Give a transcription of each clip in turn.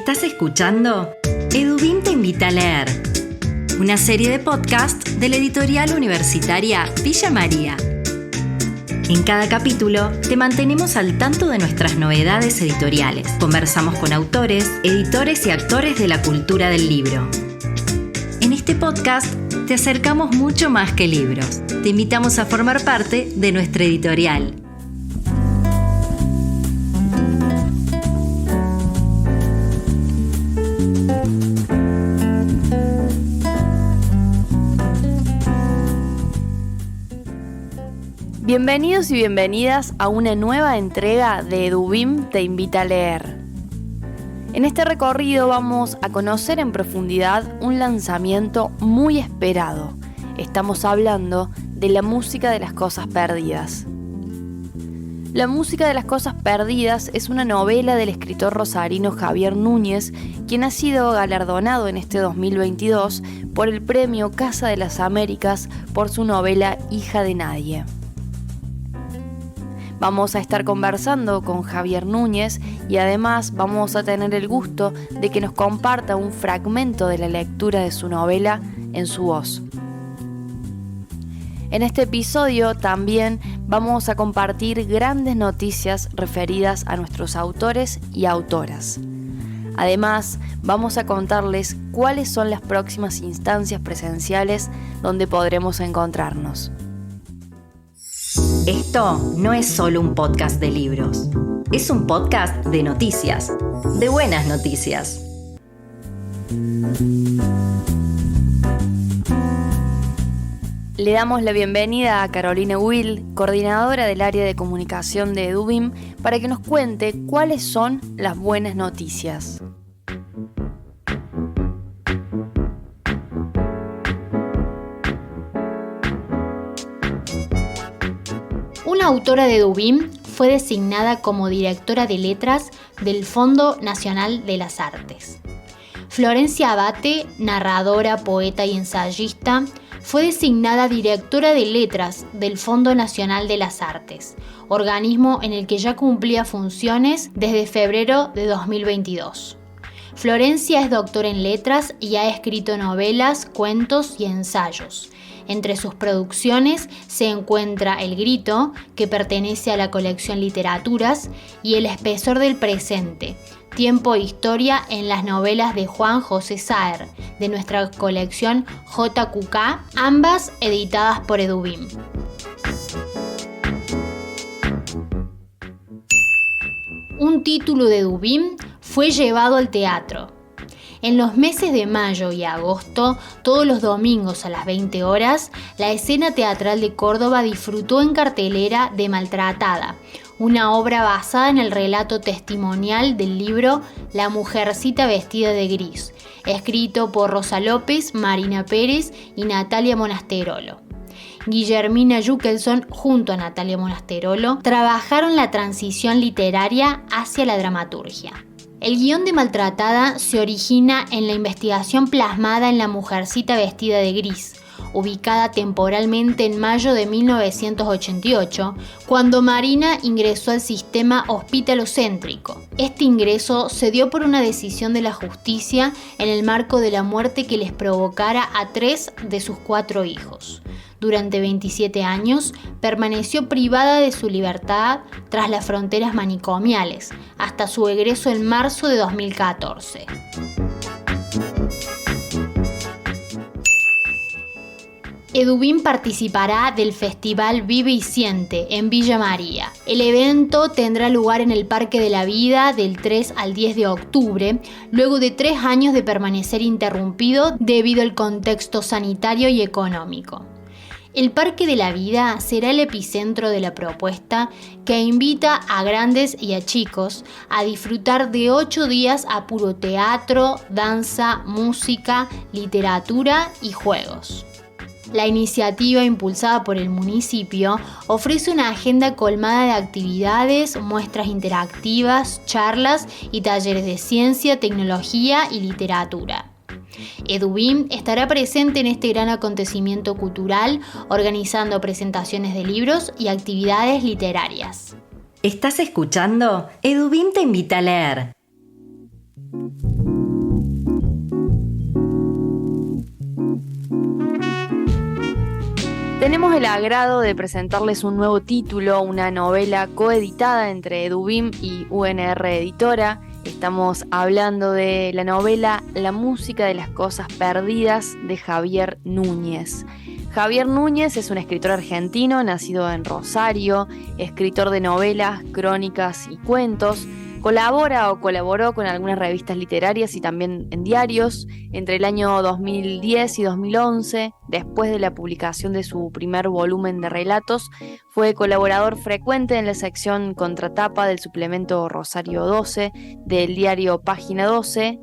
Estás escuchando Edubim te invita a leer, una serie de podcast de la editorial universitaria Villa María. En cada capítulo te mantenemos al tanto de nuestras novedades editoriales. Conversamos con autores, editores y actores de la cultura del libro. En este podcast te acercamos mucho más que libros. Te invitamos a formar parte de nuestra editorial. Bienvenidos y bienvenidas a una nueva entrega de Edubim te invita a leer. En este recorrido vamos a conocer en profundidad un lanzamiento muy esperado. Estamos hablando de La música de las cosas perdidas. La música de las cosas perdidas es una novela del escritor rosarino Javier Núñez, quien ha sido galardonado en este 2022 por el premio Casa de las Américas por su novela Hija de Nadie. Vamos a estar conversando con Javier Núñez y además vamos a tener el gusto de que nos comparta un fragmento de la lectura de su novela en su voz. En este episodio también vamos a compartir grandes noticias referidas a nuestros autores y autoras. Además, vamos a contarles cuáles son las próximas instancias presenciales donde podremos encontrarnos. Esto no es solo un podcast de libros, es un podcast de noticias, de buenas noticias. Le damos la bienvenida a Carolina Will, coordinadora del área de comunicación de Edubim, para que nos cuente cuáles son las buenas noticias. Una autora de Edubim fue designada como directora de letras del Fondo Nacional de las Artes. Florencia Abate, narradora, poeta y ensayista, fue designada directora de letras del Fondo Nacional de las Artes, organismo en el que ya cumplía funciones desde febrero de 2022. Florencia es doctora en letras y ha escrito novelas, cuentos y ensayos. Entre sus producciones se encuentra El Grito, que pertenece a la colección Literaturas, y El espesor del presente, tiempo e historia en las novelas de Juan José Saer, de nuestra colección JQK, ambas editadas por Edubim. Un título de Edubim fue llevado al teatro. En los meses de mayo y agosto, todos los domingos a las 20 horas, la Escena Teatral de Córdoba disfrutó en cartelera de Maltratada, una obra basada en el relato testimonial del libro La mujercita vestida de gris, escrito por Rosa López, Marina Pérez y Natalia Monasterolo. Guillermina Yukelson, junto a Natalia Monasterolo, trabajaron la transición literaria hacia la dramaturgia. El guión de Maltratada se origina en la investigación plasmada en La mujercita vestida de gris, ubicada temporalmente en mayo de 1988, cuando Marina ingresó al sistema hospitalocéntrico. Este ingreso se dio por una decisión de la justicia en el marco de la muerte que les provocara a 3 de sus 4 hijos. Durante 27 años permaneció privada de su libertad tras las fronteras manicomiales, hasta su egreso en marzo de 2014. Edubim participará del Festival Vive y Siente en Villa María. El evento tendrá lugar en el Parque de la Vida del 3 al 10 de octubre, luego de 3 años de permanecer interrumpido debido al contexto sanitario y económico. El Parque de la Vida será el epicentro de la propuesta que invita a grandes y a chicos a disfrutar de 8 días a puro teatro, danza, música, literatura y juegos. La iniciativa, impulsada por el municipio, ofrece una agenda colmada de actividades, muestras interactivas, charlas y talleres de ciencia, tecnología y literatura. Edubim estará presente en este gran acontecimiento cultural, organizando presentaciones de libros y actividades literarias. ¿Estás escuchando? Edubim te invita a leer. Tenemos el agrado de presentarles un nuevo título, una novela coeditada entre Edubim y UNR Editora. Estamos hablando de la novela La música de las cosas perdidas de Javier Núñez. Javier Núñez es un escritor argentino nacido en Rosario, escritor de novelas, crónicas y cuentos. Colabora o colaboró con algunas revistas literarias y también en diarios. Entre el año 2010 y 2011, después de la publicación de su primer volumen de relatos, fue colaborador frecuente en la sección Contratapa del suplemento Rosario 12 del diario Página 12.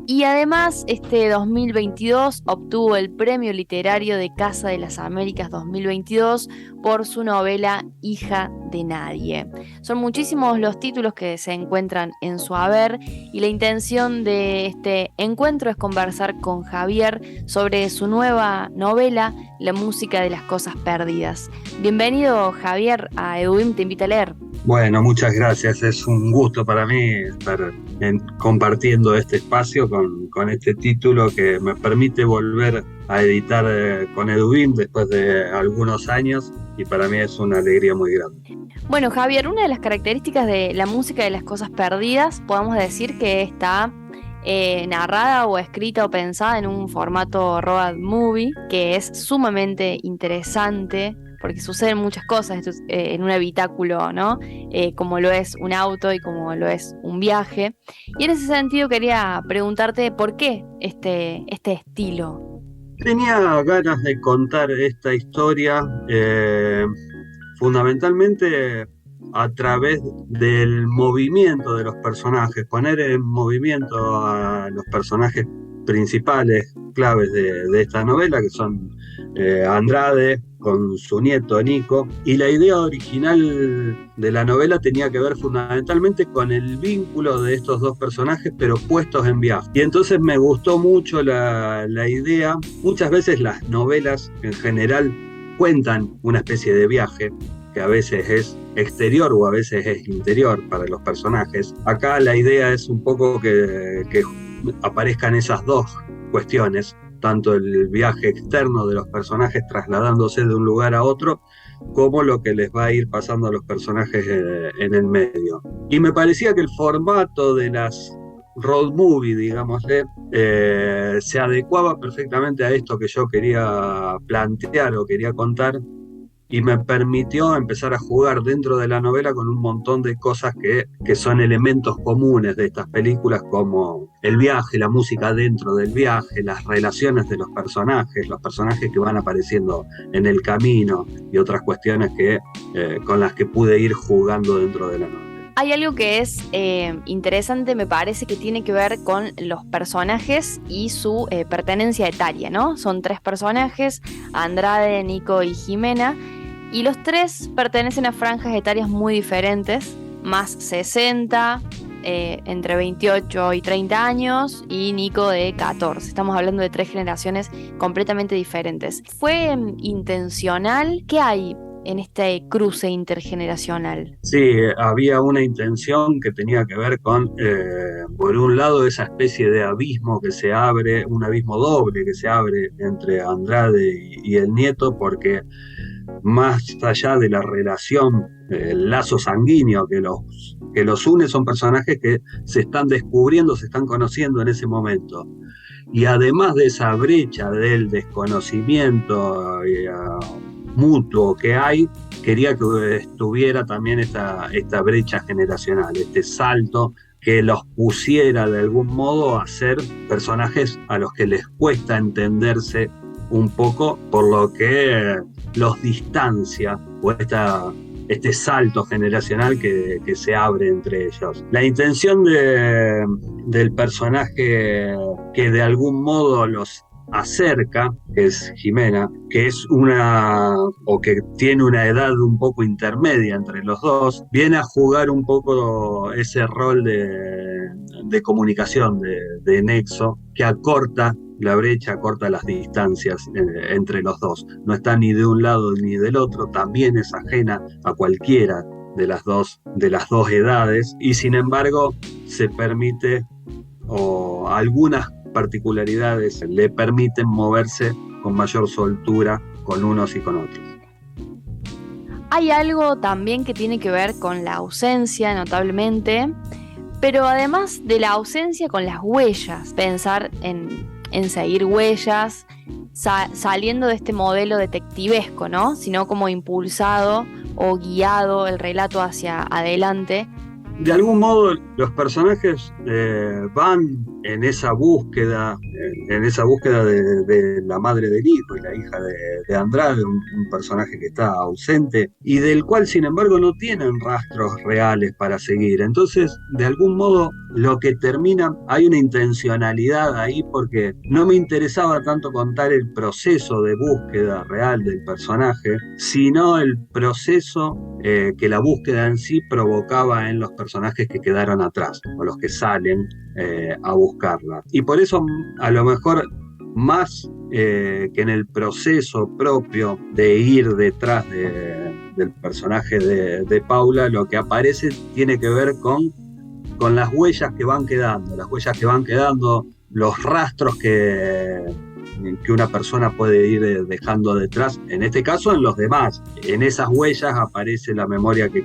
Y además, este 2022 obtuvo el Premio Literario de Casa de las Américas 2022 por su novela Hija de Nadie. Son muchísimos los títulos que se encuentran en su haber y la intención de este encuentro es conversar con Javier sobre su nueva novela, La música de las cosas perdidas. Bienvenido, Javier, a Edubim Te Invita a Leer. Bueno, muchas gracias. Es un gusto para mí estar compartiendo este espacio con este título que me permite volver a editar con Edubim después de algunos años y para mí es una alegría muy grande. Bueno, Javier, una de las características de La música de las cosas perdidas, podemos decir que está narrada o escrita o pensada en un formato road movie, que es sumamente interesante porque suceden muchas cosas en un habitáculo, ¿no? Como lo es un auto y como lo es un viaje. Y en ese sentido quería preguntarte por qué este estilo. Tenía ganas de contar esta historia fundamentalmente a través del movimiento de los personajes, poner en movimiento a los personajes principales, claves de esta novela, que son Andrade con su nieto Nico, y la idea original de la novela tenía que ver fundamentalmente con el vínculo de estos dos personajes, pero puestos en viaje. Y entonces me gustó mucho la idea. Muchas veces las novelas en general cuentan una especie de viaje, que a veces es exterior o a veces es interior para los personajes. Acá la idea es un poco que aparezcan esas dos cuestiones, tanto el viaje externo de los personajes trasladándose de un lugar a otro, como lo que les va a ir pasando a los personajes en el medio. Y me parecía que el formato de las road movie, digámosle, se adecuaba perfectamente a esto que yo quería plantear o quería contar, y me permitió empezar a jugar dentro de la novela con un montón de cosas que son elementos comunes de estas películas, como el viaje, la música dentro del viaje, las relaciones de los personajes que van apareciendo en el camino y otras cuestiones con las que pude ir jugando dentro de la novela. Hay algo que es interesante, me parece, que tiene que ver con los personajes y su pertenencia etaria, ¿no? Son 3 personajes, Andrade, Nico y Jimena, y los 3 pertenecen a franjas etarias muy diferentes, más 60, entre 28 y 30 años, y Nico de 14. Estamos hablando de 3 generaciones completamente diferentes. ¿Fue intencional? ¿Qué hay en este cruce intergeneracional? Sí, había una intención que tenía que ver con, por un lado, esa especie de abismo que se abre, un abismo doble que se abre entre Andrade y el nieto, porque más allá de la relación, el lazo sanguíneo que los une, son personajes que se están descubriendo, se están conociendo en ese momento. Y además de esa brecha del desconocimiento mutuo que hay, quería que estuviera también esta brecha generacional, este salto que los pusiera de algún modo a ser personajes a los que les cuesta entenderse un poco, por lo que los distancia, o este salto generacional que se abre entre ellos. La intención del personaje que de algún modo los acerca, que es Jimena, que es que tiene una edad un poco intermedia entre los dos, viene a jugar un poco ese rol de comunicación, de nexo, que acorta la brecha, acorta las distancias entre los dos. No está ni de un lado ni del otro, también es ajena a cualquiera de las dos edades, y sin embargo se permite, o algunas particularidades le permiten moverse con mayor soltura con unos y con otros. Hay algo también que tiene que ver con la ausencia, notablemente, pero además de la ausencia, con las huellas. Pensar en seguir huellas, saliendo de este modelo detectivesco, ¿no? Sino como impulsado o guiado el relato hacia adelante. De algún modo los personajes van en esa búsqueda de la madre de Nico y la hija de Andrade, un personaje que está ausente y del cual sin embargo no tienen rastros reales para seguir. Entonces, de algún modo, lo que termina, hay una intencionalidad ahí, porque no me interesaba tanto contar el proceso de búsqueda real del personaje, sino el proceso que la búsqueda en sí provocaba en los personajes que quedaron atrás, o los que salen a buscarla. Y por eso, a lo mejor, más que en el proceso propio de ir detrás del personaje de Paula, lo que aparece tiene que ver con las huellas que van quedando, los rastros que una persona puede ir dejando detrás, en este caso en los demás. En esas huellas aparece la memoria que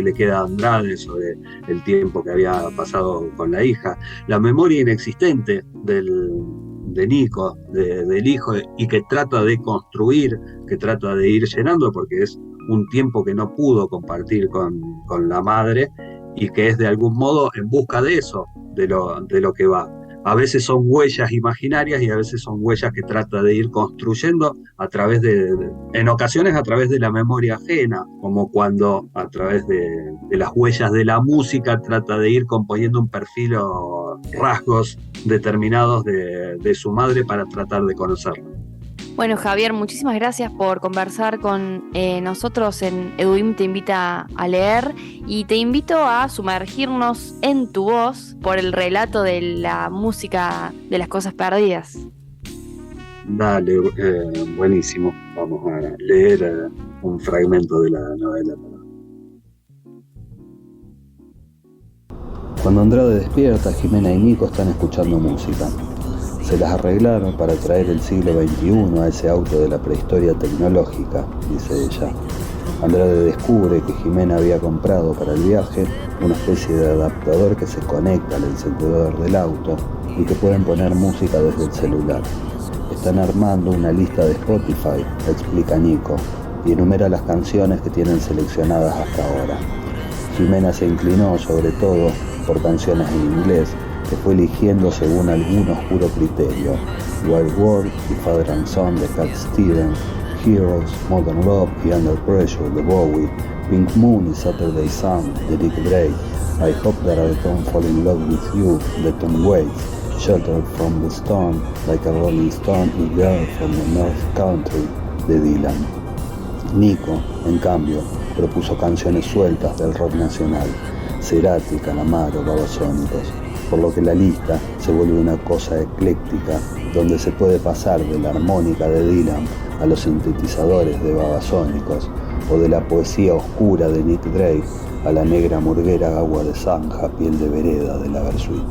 le queda a Andrade sobre el tiempo que había pasado con la hija, la memoria inexistente de Nico, del hijo, y que trata de construir, que trata de ir llenando, porque es un tiempo que no pudo compartir con la madre, y que es de algún modo en busca de eso, de lo que va. A veces son huellas imaginarias y a veces son huellas que trata de ir construyendo en ocasiones a través de la memoria ajena, como cuando a través de las huellas de la música trata de ir componiendo un perfil o rasgos determinados de su madre para tratar de conocerla. Bueno, Javier, muchísimas gracias por conversar con nosotros en EduBIM Te Invita a Leer, y te invito a sumergirnos en tu voz por el relato de la música de Las Cosas Perdidas. Dale, buenísimo. Vamos a leer un fragmento de la novela. Cuando Andrade despierta, Jimena y Nico están escuchando música. Se las arreglaron para traer el siglo XXI a ese auto de la prehistoria tecnológica, dice ella. Andrade descubre que Jimena había comprado para el viaje una especie de adaptador que se conecta al encendedor del auto y que pueden poner música desde el celular. Están armando una lista de Spotify, explica Nico, y enumera las canciones que tienen seleccionadas hasta ahora. Jimena se inclinó sobre todo por canciones en inglés, que fue eligiendo según algún oscuro criterio: Wild World y Father and Son de Cat Stevens, Heroes, Modern Love y Under Pressure de Bowie, Pink Moon y Saturday Sun de Dick Drake, I Hope That I Don't Fall in Love With You de Tom Waits, Shelter from the Storm, Like a Rolling Stone y Girl from the North Country de Dylan. Nico, en cambio, propuso canciones sueltas del rock nacional: Cerati, Calamaro, Babasónicos, por lo que la lista se vuelve una cosa ecléctica, donde se puede pasar de la armónica de Dylan a los sintetizadores de Babasónicos, o de la poesía oscura de Nick Drake a la negra murguera Agua de Zanja, Piel de Vereda de la Versuit.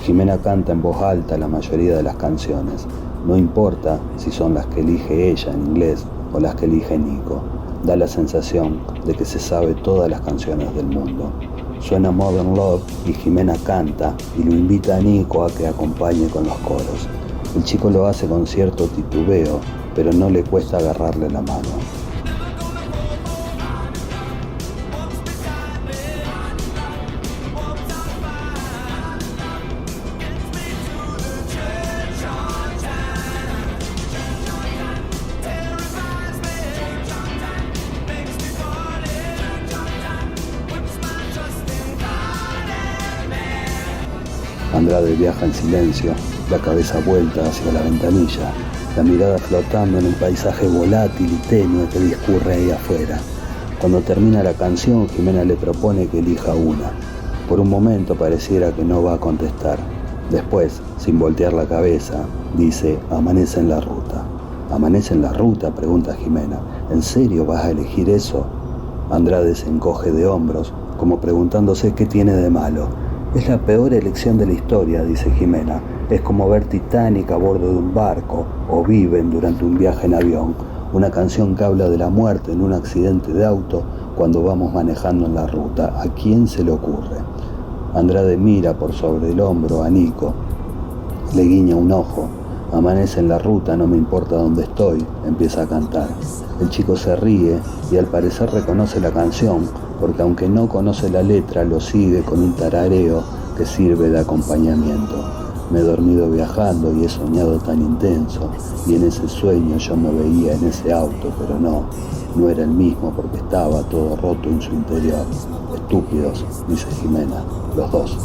Jimena canta en voz alta la mayoría de las canciones, no importa si son las que elige ella en inglés o las que elige Nico. Da la sensación de que se sabe todas las canciones del mundo. Suena Modern Love y Jimena canta y lo invita a Nico a que acompañe con los coros. El chico lo hace con cierto titubeo, pero no le cuesta agarrarle la mano. Andrade viaja en silencio, la cabeza vuelta hacia la ventanilla, la mirada flotando en el paisaje volátil y tenue que discurre ahí afuera. Cuando termina la canción, Jimena le propone que elija una. Por un momento pareciera que no va a contestar. Después, sin voltear la cabeza, dice: amanece en la ruta. ¿Amanece en la ruta?, pregunta Jimena. ¿En serio vas a elegir eso? Andrade se encoge de hombros, como preguntándose qué tiene de malo. Es la peor elección de la historia, dice Jimena. Es como ver Titanic a bordo de un barco o Viven durante un viaje en avión. Una canción que habla de la muerte en un accidente de auto cuando vamos manejando en la ruta. ¿A quién se le ocurre? Andrade mira por sobre el hombro a Nico. Le guiña un ojo. Amanece en la ruta, no me importa dónde estoy, empieza a cantar. El chico se ríe y al parecer reconoce la canción, porque aunque no conoce la letra, lo sigue con un tarareo que sirve de acompañamiento. Me he dormido viajando y he soñado tan intenso, y en ese sueño yo me veía en ese auto, pero no era el mismo porque estaba todo roto en su interior. Estúpidos, dice Jimena, los dos.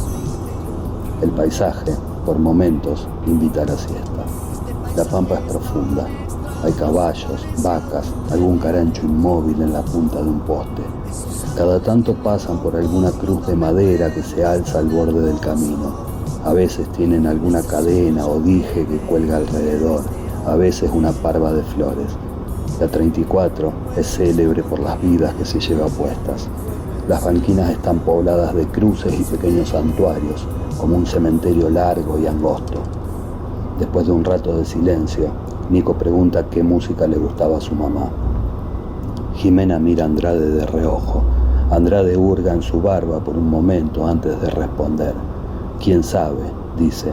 El paisaje, por momentos, invita a la siesta. La pampa es profunda. Hay caballos, vacas, algún carancho inmóvil en la punta de un poste. Cada tanto pasan por alguna cruz de madera que se alza al borde del camino. A veces tienen alguna cadena o dije que cuelga alrededor, a veces una parva de flores. La 34 es célebre por las vidas que se lleva puestas. Las banquinas están pobladas de cruces y pequeños santuarios, como un cementerio largo y angosto. Después de un rato de silencio, Nico pregunta qué música le gustaba a su mamá. Jimena mira a Andrade de reojo. Andrade hurga en su barba por un momento antes de responder. ¿Quién sabe?, dice.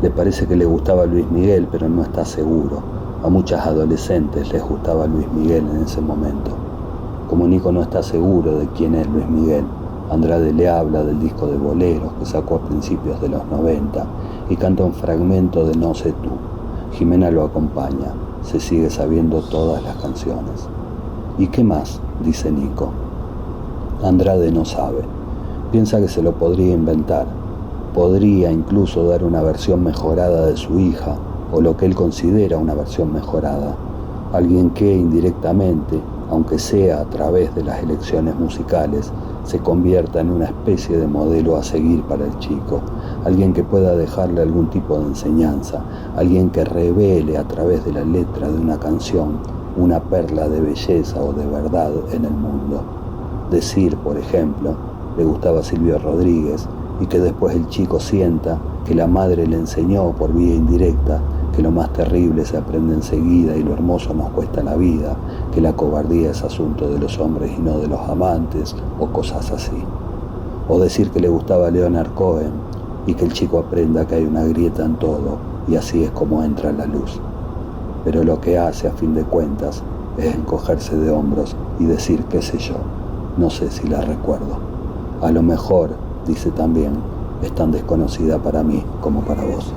Le parece que le gustaba Luis Miguel, pero no está seguro. A muchas adolescentes les gustaba Luis Miguel en ese momento. Como Nico no está seguro de quién es Luis Miguel, Andrade le habla del disco de boleros que sacó a principios de los 90 y canta un fragmento de No sé tú. Jimena lo acompaña. Se sigue sabiendo todas las canciones. ¿Y qué más?, dice Nico. Andrade no sabe. Piensa que se lo podría inventar. Podría incluso dar una versión mejorada de su hija, o lo que él considera una versión mejorada. Alguien que indirectamente, aunque sea a través de las elecciones musicales, se convierta en una especie de modelo a seguir para el chico. Alguien que pueda dejarle algún tipo de enseñanza. Alguien que revele a través de la letra de una canción una perla de belleza o de verdad en el mundo. Decir, por ejemplo, le gustaba Silvio Rodríguez y que después el chico sienta que la madre le enseñó por vía indirecta que lo más terrible se aprende enseguida y lo hermoso nos cuesta la vida, que la cobardía es asunto de los hombres y no de los amantes, o cosas así. O decir que le gustaba Leonard Cohen y que el chico aprenda que hay una grieta en todo y así es como entra la luz. Pero lo que hace a fin de cuentas es encogerse de hombros y decir qué sé yo, no sé si la recuerdo. A lo mejor, dice también, es tan desconocida para mí como para vos.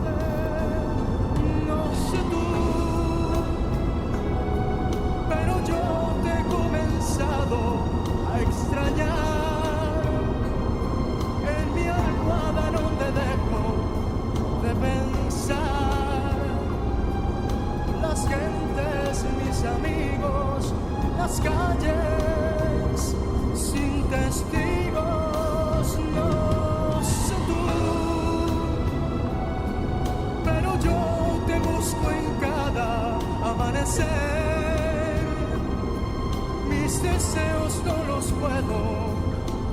Mis deseos no los puedo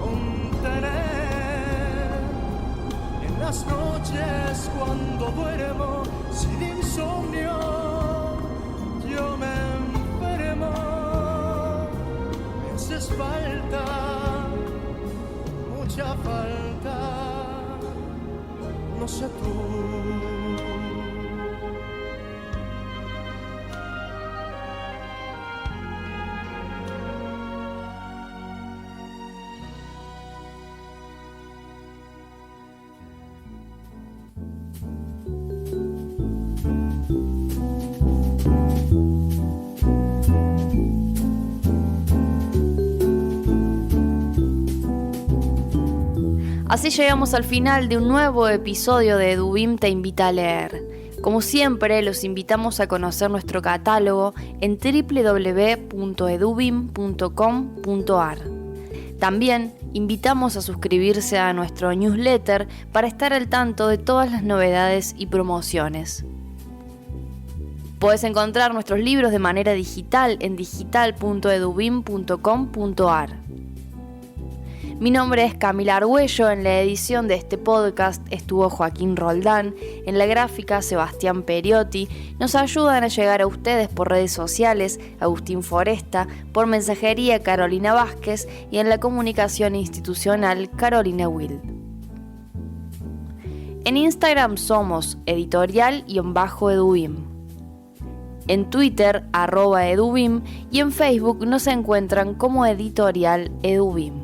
contener. En las noches cuando duermo sin insomnio, yo me enfermo. Me haces falta, mucha falta, no sé tú. Así llegamos al final de un nuevo episodio de Edubim te invita a leer. Como siempre, los invitamos a conocer nuestro catálogo en www.edubim.com.ar. También invitamos a suscribirse a nuestro newsletter para estar al tanto de todas las novedades y promociones. Puedes encontrar nuestros libros de manera digital en digital.edubim.com.ar. Mi nombre es Camila Argüello, en la edición de este podcast estuvo Joaquín Roldán, en la gráfica Sebastián Periotti. Nos ayudan a llegar a ustedes por redes sociales Agustín Foresta, por mensajería Carolina Vázquez y en la comunicación institucional Carolina Wild. En Instagram somos editorial_edubim. En Twitter @edubim y en Facebook nos encuentran como Editorial Edubim.